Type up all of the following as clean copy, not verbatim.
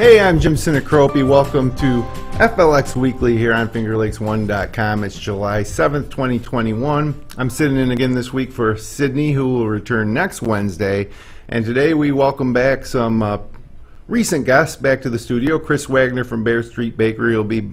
Hey, I'm Jim Sinacropi. Welcome to FLX Weekly here on FingerLakes1.com. It's July 7th, 2021. I'm sitting in again this week for Sydney, who will return next Wednesday. And today we welcome back some recent guests back to the studio. Chris Wagner from Bayard Street Bakery will be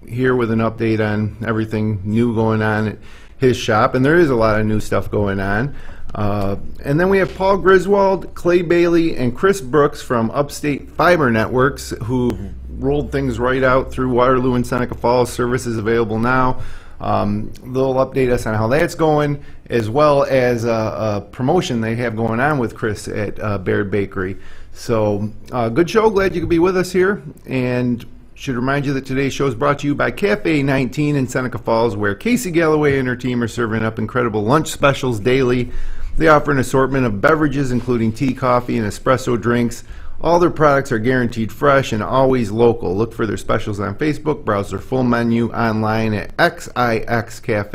here with an update on everything new going on at his shop. And there is a lot of new stuff going on. And then we have Paul Griswold, Clay Bailey, and Chris Brooks from Upstate Fiber Networks, who rolled things right out through Waterloo and Seneca Falls. Services available now. They'll update us on how that's going, as well as a promotion they have going on with Chris at Bayard Bakery. So, good show. Glad you could be with us here. And should remind you that today's show is brought to you by Cafe 19 in Seneca Falls, where Casey Galloway and her team are serving up incredible lunch specials daily. They offer an assortment of beverages, including tea, coffee, and espresso drinks. All their products are guaranteed fresh and always local. Look for their specials on Facebook. Browse their full menu online at xixcafe.com.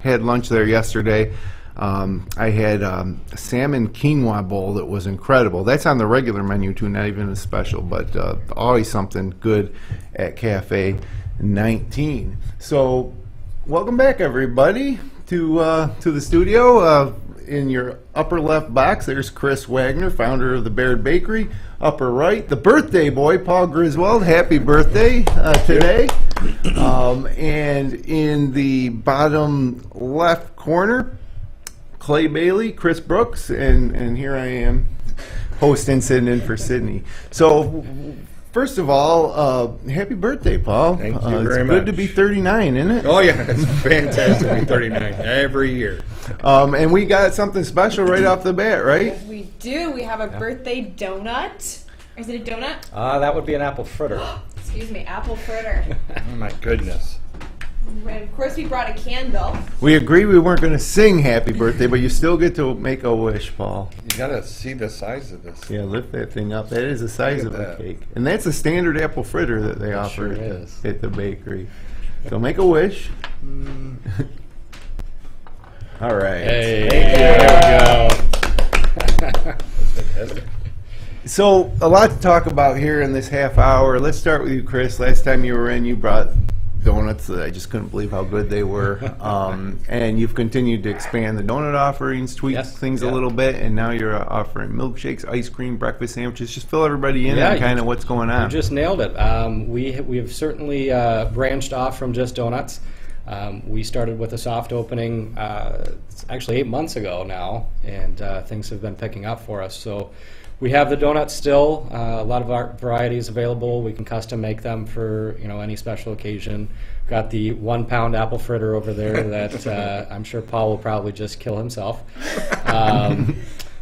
Had lunch there yesterday. I had a salmon quinoa bowl that was incredible. That's on the regular menu too, not even a special, but always something good at Cafe 19. So, welcome back, everybody, to the studio. In your upper left box, there's Chris Wagner, founder of the Bayard Bakery. Upper right, the birthday boy, Paul Griswold. Happy birthday today. And in the bottom left corner, Clay Bailey, Chris Brooks, and here I am, hosting, sitting in for Sydney. So, first of all, happy birthday, Paul. Thank you very much. It's good to be 39, isn't it? Oh, yeah, it's fantastic to be 39 every year. And we got something special right off the bat, right? Yes, we do. We have a birthday donut. Is it a donut? That would be an apple fritter. Excuse me, apple fritter. Oh, my goodness. And of course, we brought a candle. We agreed we weren't going to sing happy birthday, but you still get to make a wish, Paul. You got to see the size of this. Yeah, lift that thing up. That is the size of Look a at cake. And that's a standard apple fritter that they offer sure is. at the bakery. So make a wish. All right. Hey, There we go. So a lot to talk about here in this half hour. Let's start with you, Chris. Last time you were in, you brought donuts that I just couldn't believe how good they were. And you've continued to expand the donut offerings, tweak things a little bit, and now you're offering milkshakes, ice cream, breakfast sandwiches. Just fill everybody in on kind of what's going on. You just nailed it. We have certainly branched off from just donuts. We started with a soft opening actually 8 months ago now, and things have been picking up for us. So we have the donuts still. A lot of our varieties available. We can custom make them for any special occasion. Got the 1 pound apple fritter over there that I'm sure Paul will probably just kill himself. I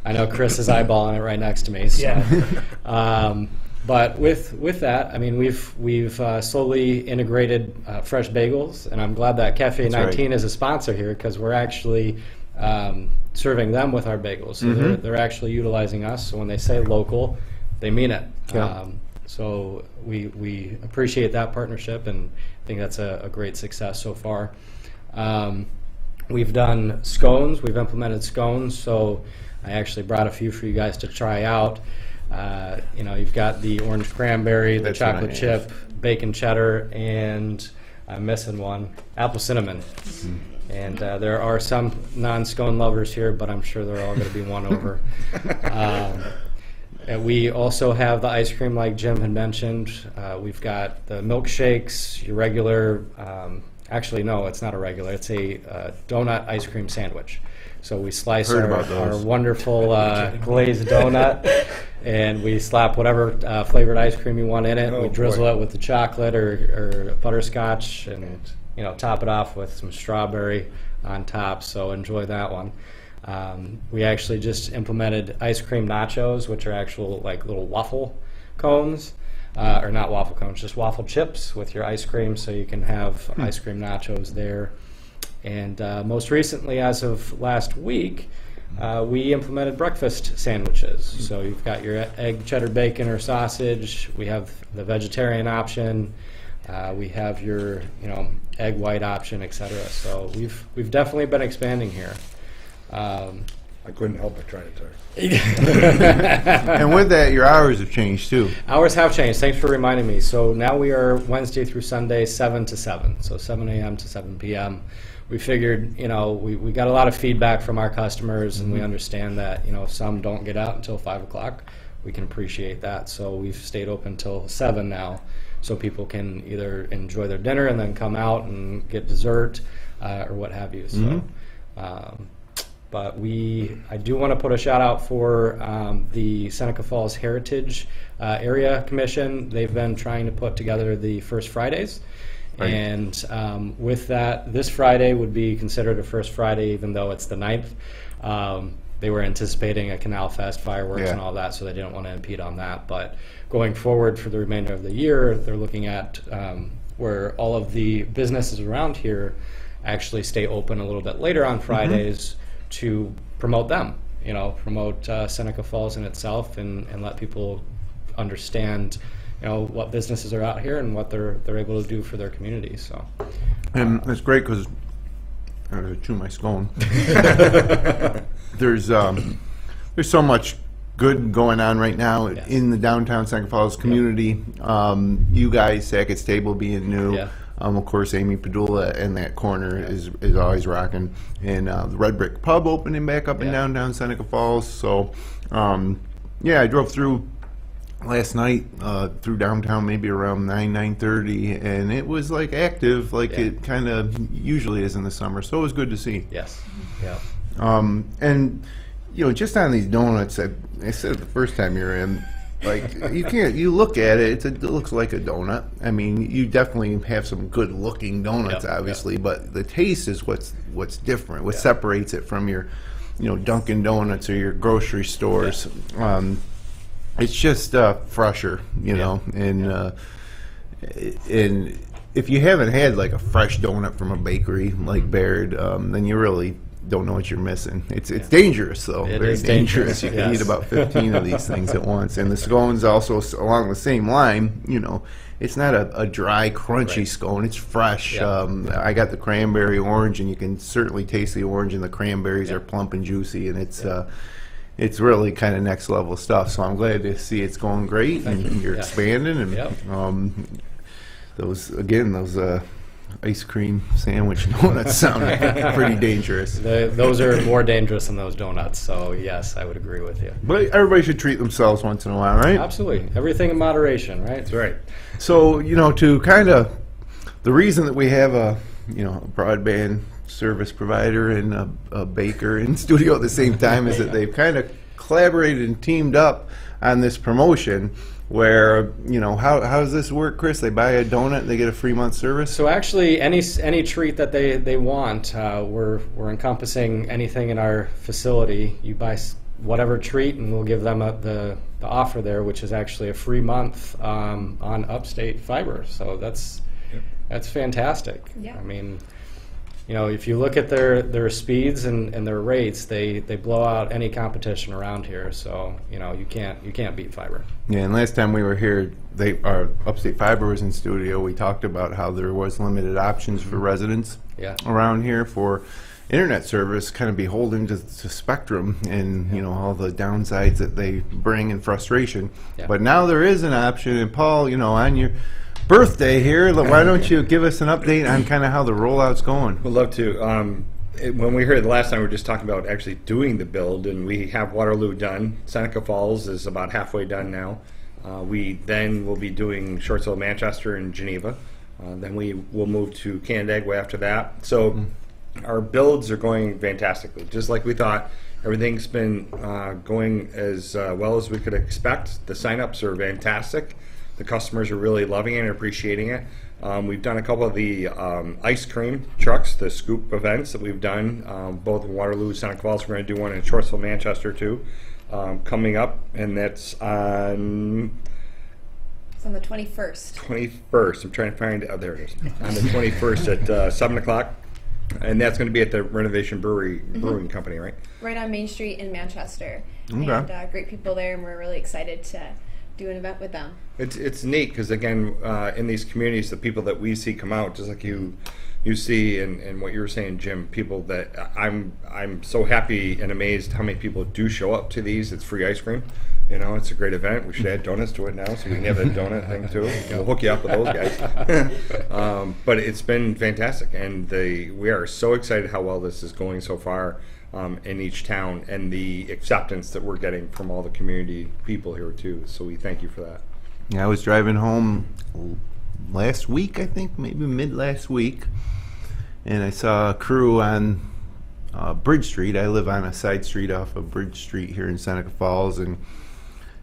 know Chris is eyeballing it right next to me. So. Yeah. But with that, I mean, we've slowly integrated fresh bagels, and I'm glad that Cafe 19 is a sponsor here, because we're actually serving them with our bagels. So they're actually utilizing us. So when they say local, they mean it. Yeah. So we appreciate that partnership, and I think that's a great success so far. We've done scones. We've implemented scones. So I actually brought a few for you guys to try out. You've got the orange cranberry, the chocolate chip, bacon cheddar, and I'm missing one, apple cinnamon. And there are some non-scone lovers here, but I'm sure they're all going to be won over. And we also have the ice cream, like Jim had mentioned. We've got the milkshakes, your regular, actually no, it's not a regular, it's a donut ice cream sandwich. So we slice our wonderful glazed donut, and we slap whatever flavored ice cream you want in it. We drizzle it with the chocolate or butterscotch, and top it off with some strawberry on top. So enjoy that one. We actually just implemented ice cream nachos, which are actual like little waffle cones, or not waffle cones, just waffle chips with your ice cream. So you can have ice cream nachos there. And most recently, as of last week, we implemented breakfast sandwiches. So you've got your egg, cheddar, bacon, or sausage. We have the vegetarian option. We have your egg white option, etc. So we've definitely been expanding here. I couldn't help but try to tell her. And with that, your hours have changed too. Hours have changed. Thanks for reminding me. So now we are Wednesday through Sunday, 7 to 7. So 7 a.m. to 7 p.m. We figured, we got a lot of feedback from our customers, and we understand that, some don't get out until 5 o'clock. We can appreciate that. So we've stayed open till 7 now, so people can either enjoy their dinner and then come out and get dessert or what have you. So. But I do want to put a shout out for the Seneca Falls Heritage Area Commission. They've been trying to put together the First Fridays. Right. And with that, this Friday would be considered a First Friday, even though it's the 9th. They were anticipating a Canal Fest, fireworks, and all that, so they didn't want to impede on that. But going forward for the remainder of the year, they're looking at where all of the businesses around here actually stay open a little bit later on Fridays to promote them, promote Seneca Falls in itself, and let people understand, what businesses are out here and what they're able to do for their community. So, and it's great because I'm gonna chew my scone. There's so much good going on right now in the downtown Seneca Falls community. You guys, Sackett's Table being new. Yeah. Of course, Amy Padula in that corner is always rocking. And the Red Brick Pub opening back up in downtown Seneca Falls. So, I drove through last night through downtown maybe around 9:30, and it was like active like it kind of usually is in the summer. So it was good to see. Yes. Yeah. And, just on these donuts, I said it the first time you're in, like, you look at it, it looks like a donut. I mean, you definitely have some good looking donuts, obviously, but the taste is what's different, what separates it from your, Dunkin' Donuts or your grocery stores. It's just fresher, know, and if you haven't had like a fresh donut from a bakery like Bayard, then you really don't know what you're missing. It's dangerous though. Very dangerous. You can eat about 15 of these things at once. And the scone's also along the same line. It's not a dry, crunchy scone. It's fresh. I got the cranberry orange, and you can certainly taste the orange, and the cranberries are plump and juicy, and it's really kind of next level stuff. So I'm glad to see it's going great, and you're expanding, and those ice cream sandwich donuts sound pretty dangerous. Those are more dangerous than those donuts, so yes, I would agree with you. But everybody should treat themselves once in a while, right? Absolutely. Everything in moderation, right? That's right. So, to kind of, the reason that we have a broadband service provider and a baker in studio at the same time is that they've kind of collaborated and teamed up on this promotion where, how does this work, Chris? They buy a donut and they get a free month service? So actually, any treat that they want, we're encompassing anything in our facility. You buy whatever treat, and we'll give them the offer there, which is actually a free month on Upstate Fiber. So that's fantastic. Yeah. I mean, if you look at their speeds and their rates, they blow out any competition around here. So you can't beat fiber. Yeah, and last time we were here, our Upstate Fiber was in studio. We talked about how there was limited options for residents around here for internet service, kind of beholden to Spectrum and all the downsides that they bring and frustration. Yeah. But now there is an option, and Paul, on your birthday here, why don't you give us an update on kind of how the rollout's going? We'd love to. When we heard the last time, we were just talking about actually doing the build, and we have Waterloo done. Seneca Falls is about halfway done now. We then will be doing Shortsville, Manchester, and Geneva. Then we will move to Canandaigua after that. So our builds are going fantastically, just like we thought. Everything's been going as well as we could expect. The signups are fantastic. The customers are really loving it and appreciating it. We've done a couple of the ice cream trucks, the scoop events that we've done, both in Waterloo, Seneca Falls. We're going to do one in Shortsville, Manchester, too, coming up, and that's on... It's on the 21st. 21st. I'm trying to find... Oh, there it is. On the 21st at 7 o'clock. And that's going to be at the Renovation Brewing Company, right? Right on Main Street in Manchester. Okay. And great people there, and we're really excited to do an event with them. It's neat because, again, in these communities, the people that we see come out, just like you you see, and what you were saying, Jim, people that I'm so happy and amazed how many people do show up to these. It's free ice cream. It's a great event. We should add donuts to it now, so we can have a donut thing too. We'll hook you up with those guys. But it's been fantastic, and we are so excited how well this is going so far in each town, and the acceptance that we're getting from all the community people here too. So we thank you for that. Yeah, I was driving home last week, I think, maybe mid last week, and I saw a crew on Bridge Street. I live on a side street off of Bridge Street here in Seneca Falls, and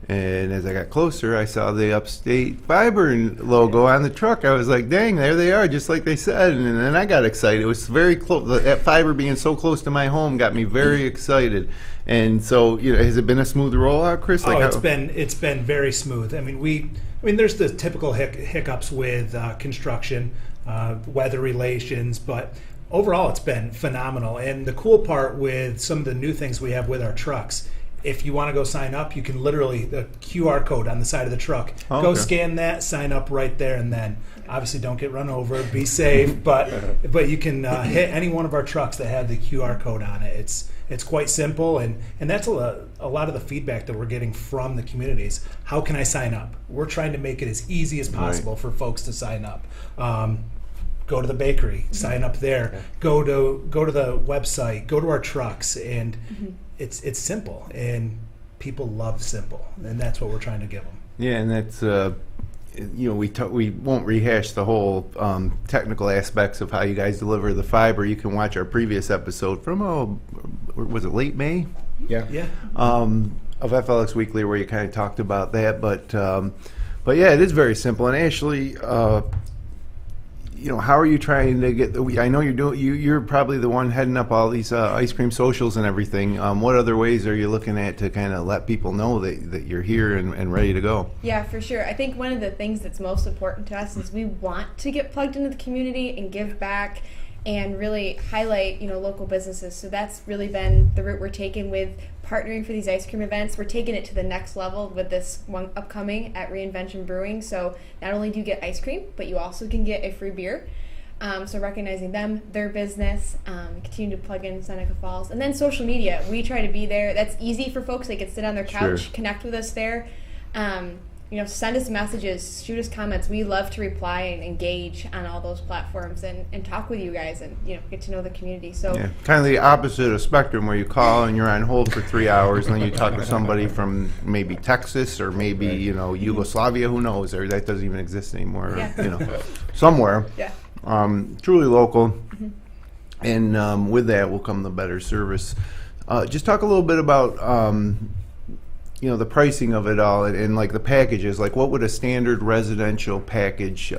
as I got closer, I saw the Upstate Fiber logo on the truck. I was like, dang, there they are, just like they said. And then I got excited. It was very close. That fiber being so close to my home got me very excited. And so, has it been a smooth rollout, Chris? It's been very smooth. I mean, there's the typical hiccups with construction, weather relations, but overall, it's been phenomenal. And the cool part with some of the new things we have with our trucks, if you want to go sign up, you can literally, the QR code on the side of the truck, go scan that, sign up right there, and then obviously don't get run over, be safe, but you can hit any one of our trucks that have the QR code on it. It's quite simple, and that's a lot of the feedback that we're getting from the communities. How can I sign up? We're trying to make it as easy as possible for folks to sign up. Go to the bakery, sign up there. Go to the website, go to our trucks, and it's simple, and people love simple, and that's what we're trying to give them. Yeah, and that's we won't rehash the whole technical aspects of how you guys deliver the fiber. You can watch our previous episode from was it late May? Yeah. Of FLX Weekly, where you kind of talked about that, but yeah, it is very simple. And Ashley, how are you trying to get I know you're probably the one heading up all these ice cream socials and everything. What other ways are you looking at to kind of let people know that you're here and ready to go? Yeah, for sure. I think one of the things that's most important to us is we want to get plugged into the community and give back and really highlight, local businesses. So that's really been the route we're taking with partnering for these ice cream events. We're taking it to the next level with this one upcoming at Reinvention Brewing. So not only do you get ice cream, but you also can get a free beer. So recognizing them, their business, continue to plug in Seneca Falls. And then social media. We try to be there. That's easy for folks. They can sit on their couch, connect with us there. Send us messages, shoot us comments. We love to reply and engage on all those platforms and talk with you guys and get to know the community. So kind of the opposite of Spectrum, where you call and you're on hold for 3 hours, and then you talk to somebody from maybe Texas or maybe Yugoslavia, who knows, or that doesn't even exist anymore. Somewhere. Yeah. Truly local, and with that will come the better service. Just talk a little bit about the pricing of it all and like the packages. Like, what would a standard residential package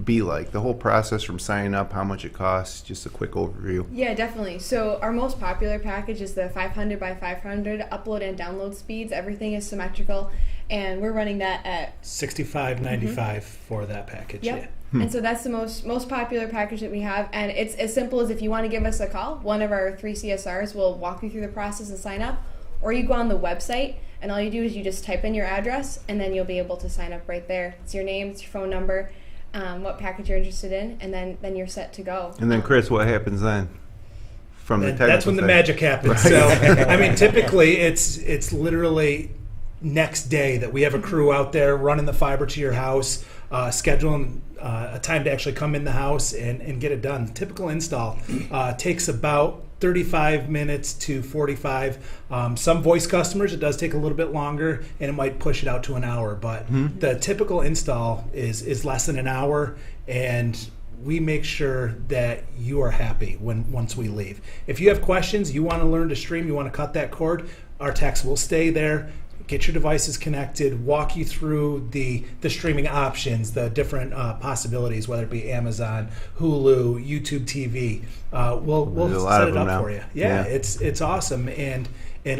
be like? The whole process from signing up, how much it costs, just a quick overview. Yeah, definitely. So our most popular package is the 500 by 500 upload and download speeds. Everything is symmetrical, and we're running that at $65.95 for that package. Yep. Yeah. And so that's the most popular package that we have, and it's as simple as if you want to give us a call, one of our 3 CSRs will walk you through the process and sign up, or you go on the website and all you do is you just type in your address and then you'll be able to sign up right there. It's your name, it's your phone number, what package you're interested in, and then you're set to go. And then Chris, what happens then? That's when the magic happens. Right. So typically it's literally next day that we have a crew out there running the fiber to your house, scheduling a time to actually come in the house and get it done. Typical install takes about 35 minutes to 45. Some voice customers, it does take a little bit longer, and it might push it out to an hour. But the typical install is less than an hour, and we make sure that you are happy once we leave. If you have questions, you want to learn to stream, you want to cut that cord, our techs will stay there, get your devices connected, walk you through the streaming options, the different possibilities, whether it be Amazon, Hulu, YouTube TV. We'll set it up for you. Yeah, it's awesome, and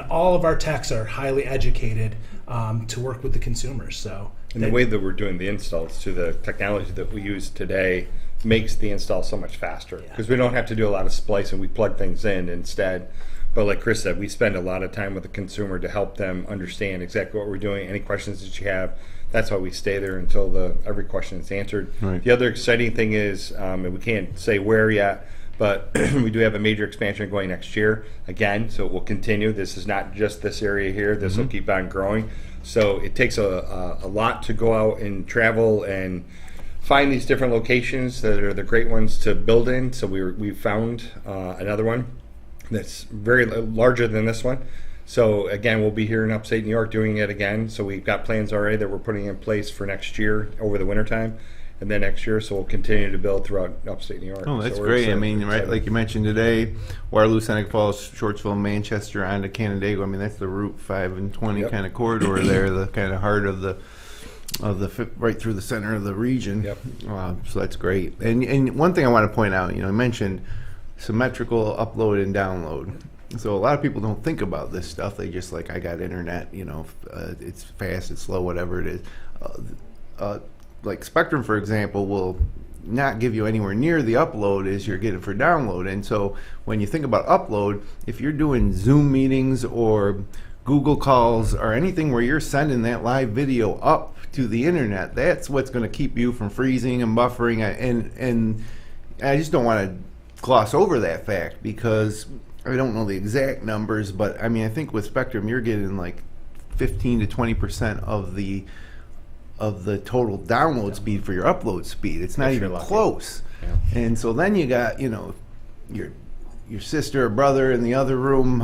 all of our techs are highly educated to work with the consumers. So, and the way that we're doing the installs, to the technology that we use today, makes the install so much faster because we don't have to do a lot of splicing. We plug things in instead. But like Chris said, we spend a lot of time with the consumer to help them understand exactly what we're doing. Any questions that you have, that's why we stay there until every question is answered. Right. The other exciting thing is, and we can't say where yet, but we do have a major expansion going next year again, so it will continue. This is not just this area here. This will keep on growing. So it takes a lot to go out and travel and find these different locations that are the great ones to build in. So we found another one that's very larger than this one. So again, we'll be here in upstate New York doing it again. So we've got plans already that we're putting in place for next year over the wintertime. And then next year, so we'll continue to build throughout upstate New York. Oh, that's so we're great. I excited. mean, right, like you mentioned today, Waterloo, Seneca Falls, Shortsville, Manchester, on to Canandaigua. I mean, that's the Route 5 and 20 Yep. kind of corridor there, the kind of heart of the right through the center of the region. Yep. So that's great. And one thing I want to point out, you mentioned symmetrical upload and download. So a lot of people don't think about this stuff. They just like, I got internet, it's fast, it's slow, whatever it is. Like Spectrum, for example, will not give you anywhere near the upload as you're getting for download. And so when you think about upload, if you're doing Zoom meetings or Google calls or anything where you're sending that live video up to the internet, that's what's going to keep you from freezing and buffering. And I just don't want to gloss over that fact, because I don't know the exact numbers, but I mean, I think with Spectrum, you're getting like 15 to 20% of the total download speed for your upload speed. It's not If even you're lucky. close. Yeah. And so then you got, your sister or brother in the other room,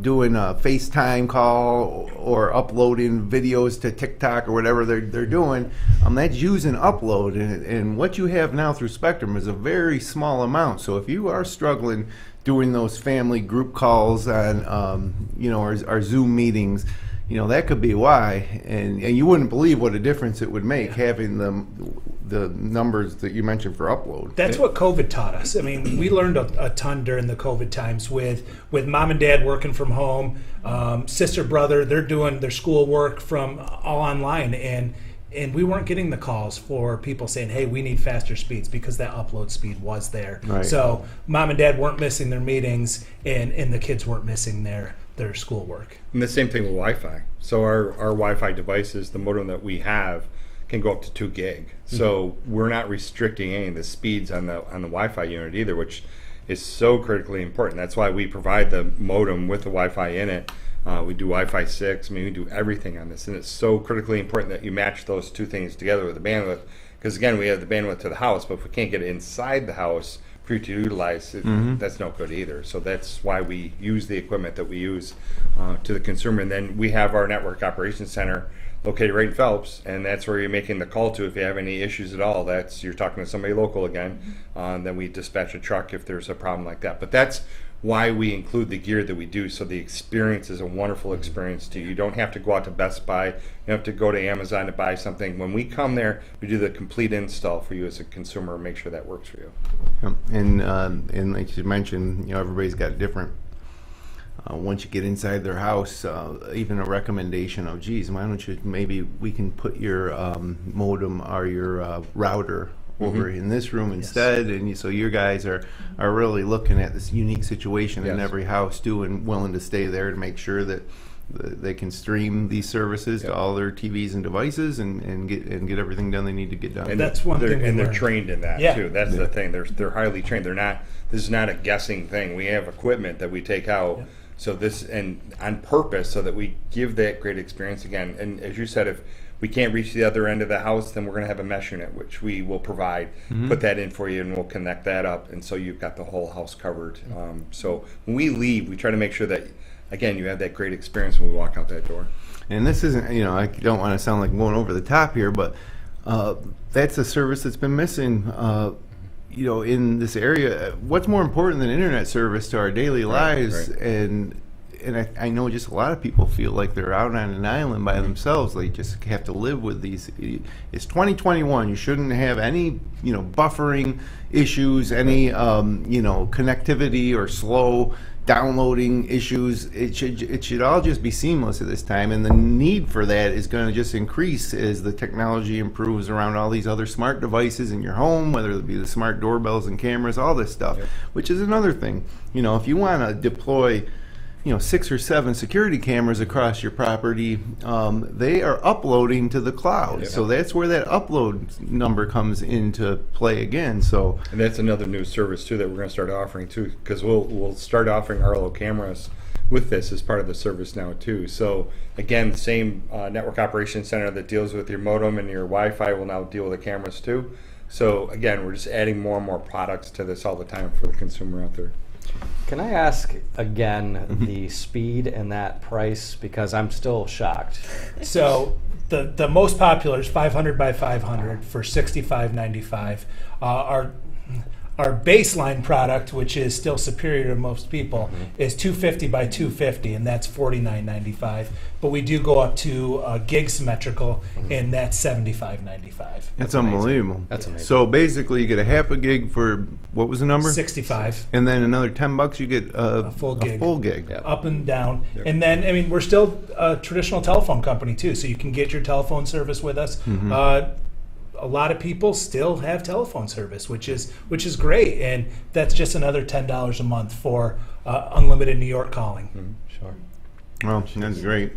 doing a FaceTime call or uploading videos to TikTok or whatever they're doing. That's using upload. And what you have now through Spectrum is a very small amount. So if you are struggling doing those family group calls on, our Zoom meetings, that could be why, and you wouldn't believe what a difference it would make having the numbers that you mentioned for upload. That's what COVID taught us. I mean, we learned a ton during the COVID times with mom and dad working from home, sister, brother, they're doing their schoolwork from all online, and we weren't getting the calls for people saying, hey, we need faster speeds, because that upload speed was there. Right. So mom and dad weren't missing their meetings, and the kids weren't missing their schoolwork. And the same thing with Wi-Fi. So our Wi-Fi devices, the modem that we have, can go up to 2 gig. So we're not restricting any of the speeds on the Wi-Fi unit either, which is so critically important. That's why we provide the modem with the Wi-Fi in it. We do Wi-Fi 6. I mean, we do everything on this, and it's so critically important that you match those two things together with the bandwidth. Because again, we have the bandwidth to the house, but if we can't get it inside the house for you to utilize it, that's no good either. So that's why we use the equipment that we use to the consumer. And then we have our network operations center located right in Phelps, and that's where you're making the call to if you have any issues at all. You're talking to somebody local again. Then we dispatch a truck if there's a problem like that. But that's why we include the gear that we do, so the experience is a wonderful experience too. You don't have to go out to Best Buy, you have to go to Amazon to buy something. When we come there, we do the complete install for you as a consumer and make sure that works for you. And like you mentioned, everybody's got different. Once you get inside their house, even a recommendation of, geez, why don't you, maybe we can put your modem or your router over in this room instead, and so your guys are really looking at this unique situation in every house too, and willing to stay there to make sure that they can stream these services to all their TVs and devices and get everything done they need to get done. And that's one thing. And they're trained in that too. That's the thing. They're highly trained. This is not a guessing thing. We have equipment that we take out. So this, and on purpose, so that we give that great experience again. And as you said, if we can't reach the other end of the house, then we're going to have a mesh unit, which we will provide, put that in for you, and we'll connect that up. And so you've got the whole house covered. So when we leave, we try to make sure that, again, you have that great experience when we walk out that door. And this isn't, I don't want to sound like going over the top here, but that's a service that's been missing, in this area. What's more important than internet service to our daily lives? Right. And I know just a lot of people feel like they're out on an island by themselves. They just have to live with these. It's 2021. You shouldn't have any, buffering issues, any, connectivity or slow downloading issues. It should all just be seamless at this time, and the need for that is going to just increase as the technology improves around all these other smart devices in your home, whether it be the smart doorbells and cameras, all this stuff. Yep. Which is another thing. If you want to deploy 6 or 7 security cameras across your property, they are uploading to the cloud. Yeah. So that's where that upload number comes into play again. So, and that's another new service too that we're going to start offering too, because we'll start offering Arlo cameras with this as part of the service now too. So again, the same network operations center that deals with your modem and your Wi-Fi will now deal with the cameras too. So again, we're just adding more and more products to this all the time for the consumer out there. Can I ask again the speed and that price, because I'm still shocked. So the most popular is 500 by 500 for $65.95. Our baseline product, which is still superior to most people, is 250 by 250, and that's $49.95. But we do go up to gig symmetrical, and that's $75.95. That's unbelievable. That's amazing. So basically, you get a half a gig for, what was the number? 65. And then another $10, you get a full gig. Yep. Up and down. Yep. And then, we're still a traditional telephone company too, so you can get your telephone service with us. A lot of people still have telephone service, which is great, and that's just another $10 a month for unlimited New York calling. Sure. Well, that's great.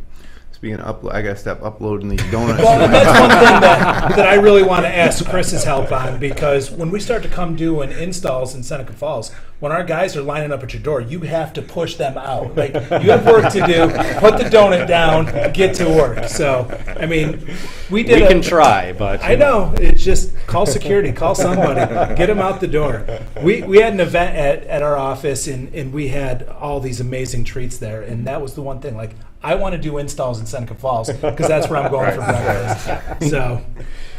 Speaking of I got to stop uploading these donuts. Well, and that's one thing that I really want to ask Chris's help on, because when we start to come doing installs in Seneca Falls, when our guys are lining up at your door, you have to push them out. Like, you have work to do. Put the donut down, get to work. So, we can try, but I know. It's just call security, call somebody, get them out the door. We had an event at our office, and we had all these amazing treats there, and that was the one thing. Like, I want to do installs in Seneca Falls because that's where I'm going for breakfast. So.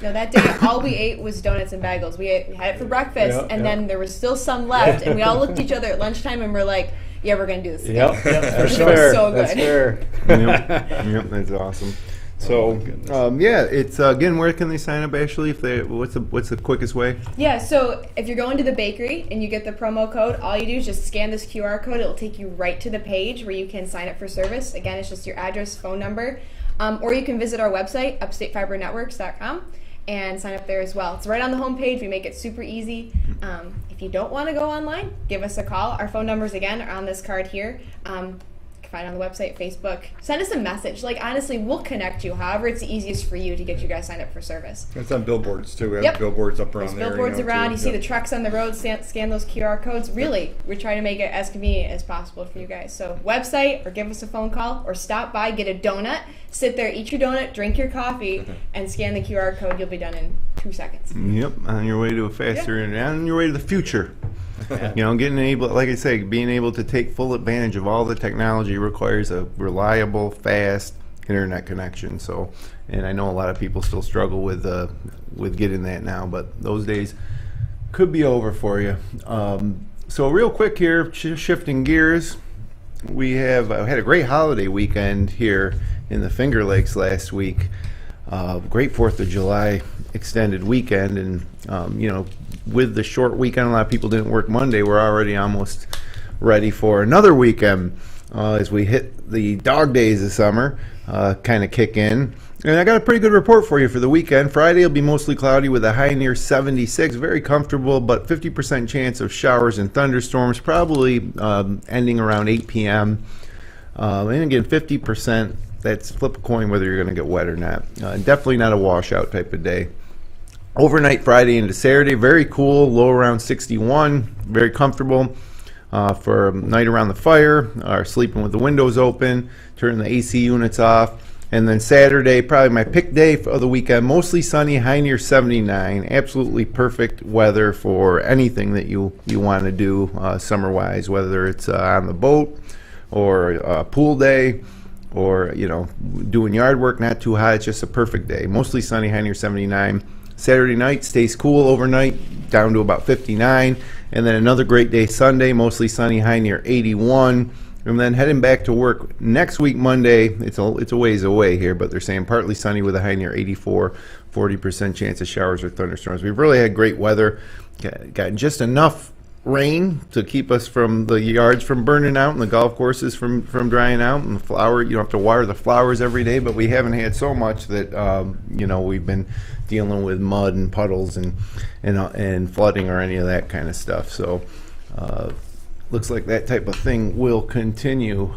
No, that day all we ate was donuts and bagels. We had it for breakfast, and then there was still some left, and we all looked at each other at lunchtime and we're like, "Yeah, we're gonna do this again." Yep, for sure. It was so good. That's fair. Yep, that's awesome. So, it's again, where can they sign up, Ashley? What's the quickest way? Yeah, so if you're going to the bakery and you get the promo code, all you do is just scan this QR code. It'll take you right to the page where you can sign up for service. Again, it's just your address, phone number, or you can visit our website, upstatefibernetworks.com, and sign up there as well. It's right on the homepage. We make it super easy. If you don't want to go online, give us a call. Our phone numbers, again, are on this card here. Find on the website, Facebook. Send us a message. Like, honestly, we'll connect you. However, it's the easiest for you to get you guys signed up for service. It's on billboards too. We have billboards up around there. There's billboards around. You see the trucks on the road. Scan those QR codes. Really, we try to make it as convenient as possible for you guys. So, website, or give us a phone call, or stop by, get a donut, sit there, eat your donut, drink your coffee, and scan the QR code. You'll be done in 2 seconds. Yep, on your way to a faster and on your way to the future. Being able to take full advantage of all the technology requires a reliable, fast internet connection. So, and I know a lot of people still struggle with getting that now, but those days could be over for you. So real quick here, shifting gears, we had a great holiday weekend here in the Finger Lakes last week. Great 4th of July extended weekend, and with the short weekend, a lot of people didn't work Monday. We're already almost ready for another weekend as we hit the dog days of summer kind of kick in. And I got a pretty good report for you for the weekend. Friday will be mostly cloudy with a high near 76, very comfortable, but 50% chance of showers and thunderstorms, probably ending around 8 p.m. And again, 50%, that's flip a coin whether you're going to get wet or not. Definitely not a washout type of day. Overnight Friday into Saturday, very cool, low around 61, very comfortable for a night around the fire, or sleeping with the windows open, turning the AC units off. And then Saturday, probably my pick day of the weekend, mostly sunny, high near 79, absolutely perfect weather for anything that you want to do summer-wise, whether it's on the boat or a pool day or, doing yard work, not too hot, it's just a perfect day. Mostly sunny, high near 79. Saturday night stays cool overnight, down to about 59, and then another great day Sunday, mostly sunny, high near 81, and then heading back to work next week Monday. It's a ways away here, but they're saying partly sunny with a high near 84, 40% chance of showers or thunderstorms. We've really had great weather, got just enough rain to keep us from the yards from burning out and the golf courses from drying out, and the flower, you don't have to water the flowers every day, but we haven't had so much that we've been dealing with mud and puddles and flooding or any of that kind of stuff. So looks like that type of thing will continue.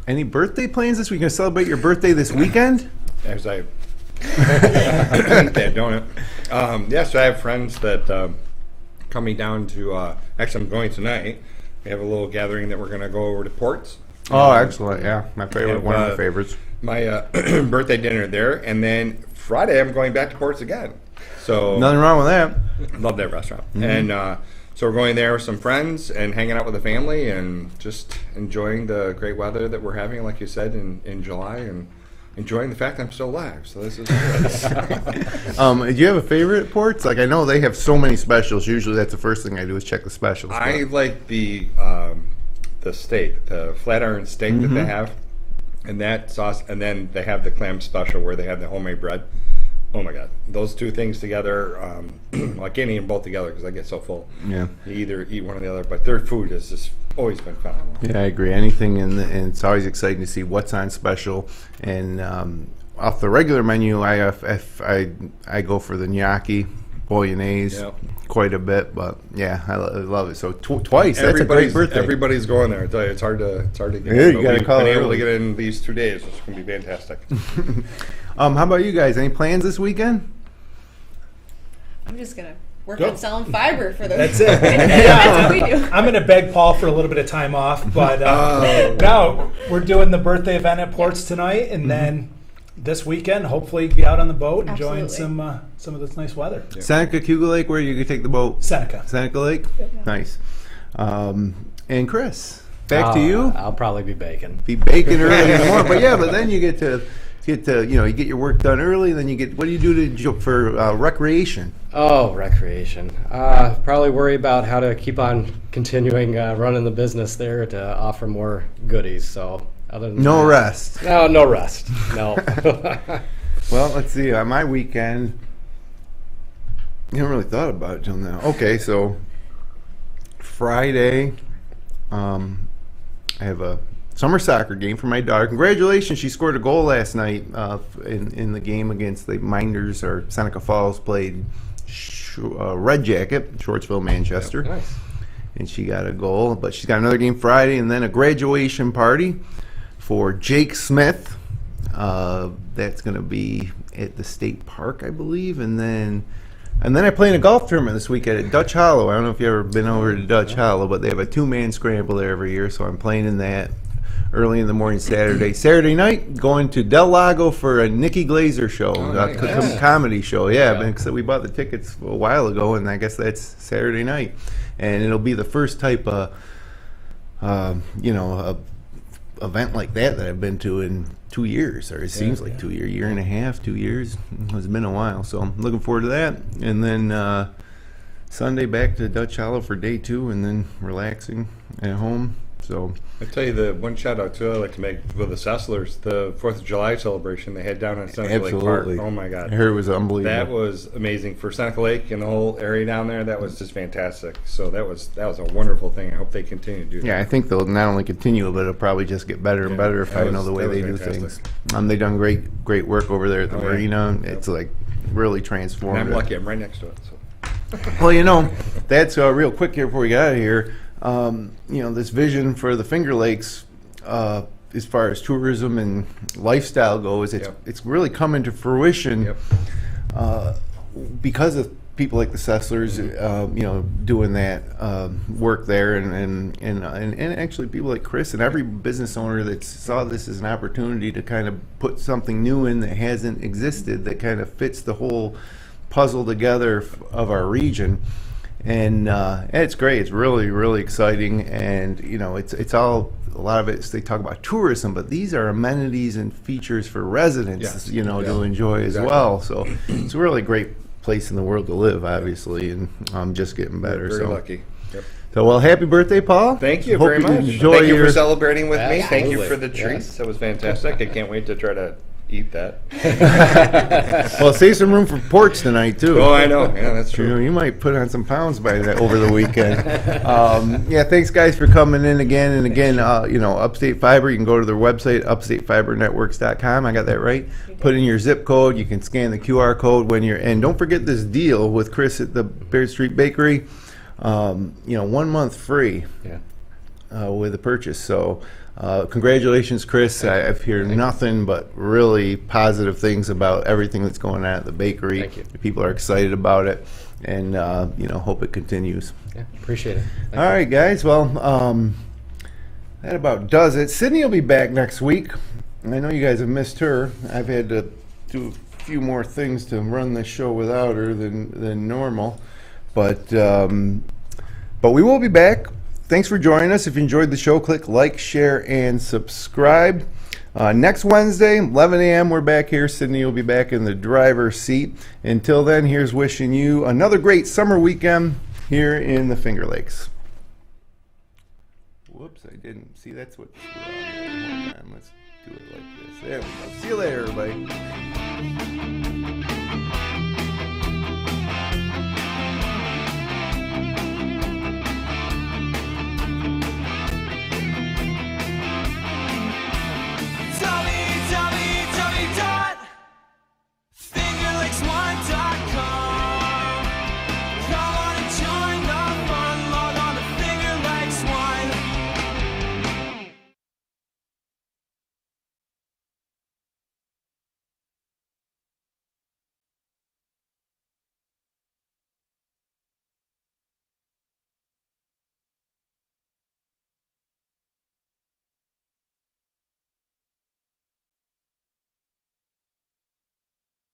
Any birthday plans this week? You gonna celebrate your birthday this weekend? As I that donut. Yes, I have friends that coming down to. Actually, I'm going tonight. We have a little gathering that we're going to go over to Ports. Oh, excellent! Yeah, my favorite, one of my favorites. My birthday dinner there, and then Friday I'm going back to Ports again. So nothing wrong with that. Love that restaurant, and so we're going there with some friends and hanging out with the family and just enjoying the great weather that we're having, like you said, in July, and enjoying the fact that I'm still alive. So this is good. Do you have a favorite at Ports? Like, I know they have so many specials. Usually that's the first thing I do is check the specials. I like the steak, the flat iron steak that they have, and that sauce, and then they have the clam special where they have the homemade bread. Oh my God, those two things together, I can't eat them both together because I get so full. Yeah, you either eat one or the other, but their food has just always been phenomenal. Yeah, I agree. Anything, and it's always exciting to see what's on special. And off the regular menu, I go for the gnocchi bolognese quite a bit, but yeah, I love it. So twice. That's a great birthday. Everybody's going there. I tell you, it's hard to get. Yeah, you got to call it able early. to get in these 2 days. It's going to be fantastic. How about you guys? Any plans this weekend? I'm just gonna work on selling fiber for those. That's it. That's what we do. I'm going to beg Paul for a little bit of time off, but no, we're doing the birthday event at Ports tonight, and then this weekend, hopefully, be out on the boat enjoying some of this nice weather. Yeah. Seneca, Cuba Lake, where you could take the boat? Seneca Lake? Yeah. Nice. And Chris, back to you. I'll probably be baking. Be baking early in the morning, but then you get to you get your work done early. Then you get, what do you do for recreation? Oh, recreation. Probably worry about how to keep on continuing running the business there to offer more goodies. So other than no that, rest. No rest. No. Well, let's see. My weekend, I haven't really thought about it till now. Okay, so Friday, I have a summer soccer game for my daughter. Congratulations, she scored a goal last night in the game against the Minders, or Seneca Falls played Red Jacket, Shortsville, Manchester. Yep, nice. And she got a goal, but she's got another game Friday, and then a graduation party for Jake Smith. That's going to be at the state park, I believe, and then I play in a golf tournament this weekend at Dutch Hollow. I don't know if you've ever been over to Dutch Hollow, but they have a 2-man scramble there every year, so I'm playing in that early in the morning Saturday. Saturday night, going to Del Lago for a Nikki Glazer show, nice. comedy show. Yeah, because we bought the tickets a while ago, and I guess that's Saturday night. And it'll be the first type of, event like that I've been to in 2 years, or it seems like 2 years, year and a half, 2 years. It's been a while, so I'm looking forward to that. And then Sunday back to Dutch Hollow for day 2, and then relaxing at home. So I tell you, the one shout out too I like to make with the Sesslers, the 4th of July celebration they had down at Seneca Lake Park. Oh my God, I heard it was unbelievable. That was amazing for Seneca Lake and the whole area down there. That was just fantastic. So that was a wonderful thing. I hope they continue to do that. Yeah, I think they'll not only continue, but it'll probably just get better and better if I know the way they do things. They've done great work over there at the marina. Yep. It's like really transformed. And I'm lucky I'm right next to it. So. Well, that's real quick here before we get out of here. This vision for the Finger Lakes, as far as tourism and lifestyle goes, it's really come into fruition because of people like the Sesslers, doing that work there, and actually people like Chris and every business owner that saw this as an opportunity to kind of put something new in that hasn't existed, that kind of fits the whole puzzle together of our region. And it's great. It's really, really exciting. And, it's all, a lot of it, they talk about tourism, but these are amenities and features for residents, to enjoy as well. So it's a really great place in the world to live, obviously, and I'm just getting better. Very lucky. Yep. So, well, happy birthday, Paul. Thank you very much. Thank you for celebrating with me. Thank you for the treats. That was fantastic. I can't wait to try to eat that. Well, save some room for porch tonight too. Oh, I know. Yeah, that's You know, true. you might put on some pounds by that over the weekend. Yeah, thanks guys for coming in again and again. You know, Upstate Fiber, you can go to their website, upstatefibernetworks.com. I got that right. Put in your zip code. You can scan the QR code when you're in. Don't forget this deal with Chris at the Bayard Street Bakery. You know, 1 month free with a purchase. So congratulations, Chris. I've heard nothing but really positive things about everything that's going on at the bakery. Thank you. People are excited about it, and you know, hope it continues. Yeah, appreciate it. Thank All right, guys. Well, that about does it. Sydney will be back next week. I know you guys have missed her. I've had to do a few more things to run this show without her than normal, but we will be back. Thanks for joining us. If you enjoyed the show, click like, share, and subscribe. Next Wednesday, 11 a.m., we're back here. Sydney will be back in the driver's seat. Until then, here's wishing you another great summer weekend here in the Finger Lakes. Whoops, I didn't. See, that's what... Hold on, let's do it like this. There we go. See you later, everybody.